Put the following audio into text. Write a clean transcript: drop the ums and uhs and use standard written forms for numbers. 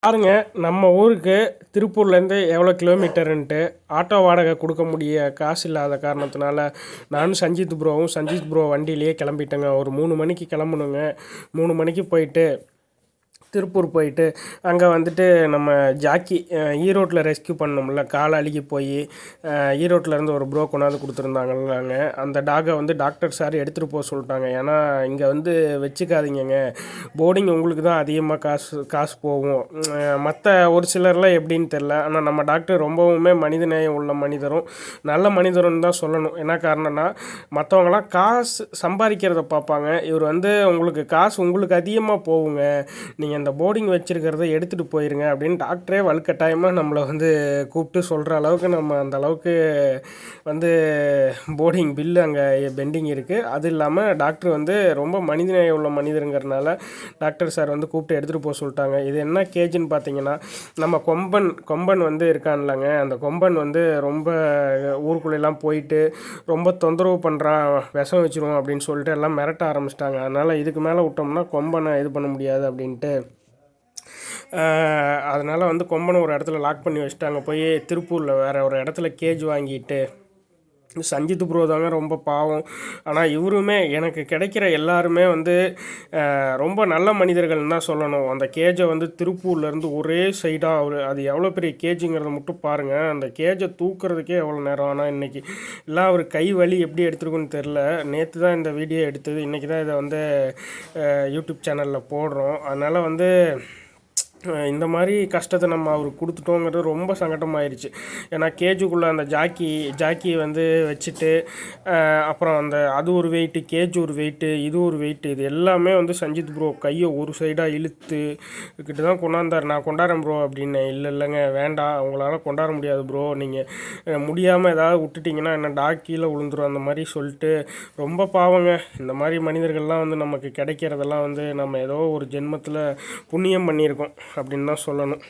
பாருங்க, நம்ம ஊருக்கு திருப்பூர்லேருந்து எவ்வளோ கிலோமீட்டருன்ட்டு ஆட்டோ வாடகை கொடுக்க முடிய காசு இல்லாத காரணத்தினால நானும் சஞ்சித் ப்ரோ வண்டியிலேயே கிளம்பிட்டேங்க. ஒரு 3 மணிக்கு கிளம்பணுங்க. 3 மணிக்கு போயிட்டு திருப்பூர் போயிட்டு அங்கே வந்துட்டு நம்ம ஜாக்கி ஈரோட்டில் ரெஸ்க்யூ பண்ணோம்ல, கால் அழுகி போய் ஈரோட்டிலேருந்து ஒரு ப்ரோ கொண்டாந்து கொடுத்துருந்தாங்கல்லாங்க. அந்த டாகை வந்து டாக்டர் சார் எடுத்துகிட்டு போக சொல்லிட்டாங்க. ஏன்னா இங்கே வந்து வச்சுக்காதீங்கங்க, போர்டிங் உங்களுக்கு தான் அதிகமாக காசு போகும். மற்ற ஒரு சிலர்லாம் எப்படின்னு தெரில. ஆனால் நம்ம டாக்டர் ரொம்பவுமே மனிதநேயம் உள்ள மனிதரும் நல்ல மனிதரும் தான் சொல்லணும். என்ன காரணம்னா, மற்றவங்களாம் காசு சம்பாதிக்கிறத பார்ப்பாங்க. இவர் வந்து உங்களுக்கு காசு உங்களுக்கு அதிகமாக போகுங்க, நீங்கள் இந்த போர்டிங் வச்சுருக்கிறத எடுத்துகிட்டு போயிருங்க அப்படின்னு டாக்டரே வலுக்கட்டாயமாக நம்மளை வந்து கூப்பிட்டு சொல்கிற அளவுக்கு நம்ம அந்த அளவுக்கு வந்து போர்டிங் பில்லு அங்கே பெண்டிங் இருக்குது. அது இல்லாமல் டாக்டர் வந்து ரொம்ப மனிதநேயம் உள்ள மனிதருங்கிறனால டாக்டர் சார் வந்து கூப்பிட்டு எடுத்துகிட்டு போக சொல்லிட்டாங்க. இது என்ன கேஜுன்னு பார்த்தீங்கன்னா, நம்ம கொம்பன் வந்து இருக்கான்லங்க, அந்த கொம்பன் வந்து ரொம்ப ஊருக்குள்ளெல்லாம் போயிட்டு ரொம்ப தொந்தரவு பண்ணுறான், விஷம் வச்சுருவோம் அப்படின்னு சொல்லிட்டு எல்லாம் மிரட்ட ஆரம்பிச்சிட்டாங்க. அதனால் இதுக்கு மேலே விட்டோம்னா கொம்பனை இது பண்ண முடியாது அப்படின்ட்டு அதனால் வந்து கொம்பனை ஒரு இடத்துல லாக் பண்ணி வச்சுட்டாங்க. போய் திருப்பூரில் வேறு ஒரு இடத்துல கேஜ் வாங்கிட்டு சஞ்சித் ப்ரோ தாங்க ரொம்ப பாவம். ஆனால் இவருமே எனக்கு கிடைக்கிற எல்லாருமே வந்து ரொம்ப நல்ல மனிதர்கள்னு தான் சொல்லணும். அந்த கேஜை வந்து திருப்பூர்லேருந்து ஒரே சைடாக அது எவ்வளோ பெரிய கேஜுங்கிறத மட்டும் பாருங்கள். அந்த கேஜை தூக்குறதுக்கே எவ்வளோ நேரம். ஆனால் இன்றைக்கி எல்லாம் அவர் கை வலி எப்படி எடுத்துருக்குன்னு தெரில. நேற்று தான் இந்த வீடியோ எடுத்தது, இன்றைக்கி தான் இதை வந்து யூடியூப் சேனலில் போடுறோம். அதனால் வந்து இந்த மாதிரி கஷ்டத்தை நம்ம அவருக்கு கொடுத்துட்டோங்கிறது ரொம்ப சங்கடமாயிருச்சு. ஏன்னா கேஜுக்குள்ளே அந்த ஜாக்கி வந்து வச்சுட்டு அப்புறம் அது ஒரு வெயிட்டு, கேஜ் ஒரு வெயிட்டு, இது ஒரு வெயிட்டு, இது எல்லாமே வந்து சஞ்சித் ப்ரோ கையை ஒரு சைடாக இழுத்து கிட்ட தான் கொண்டாந்தார். நான் கொண்டாடுறேன் ப்ரோ அப்படின்னேன். இல்லைங்க வேண்டாம், உங்களால் கொண்டாட முடியாது ப்ரோ, நீங்கள் முடியாமல் ஏதாவது விட்டுட்டிங்கன்னா என்ன டாக் கீழே விழுந்துரும் அந்த மாதிரி சொல்லிட்டு ரொம்ப பாவங்க. இந்த மாதிரி மனிதர்கள்லாம் வந்து நமக்கு கிடைக்கிறதெல்லாம் வந்து நம்ம ஏதோ ஒரு ஜென்மத்தில் புண்ணியம் பண்ணியிருக்கோம் அப்படின்னு தான் சொல்லணும்.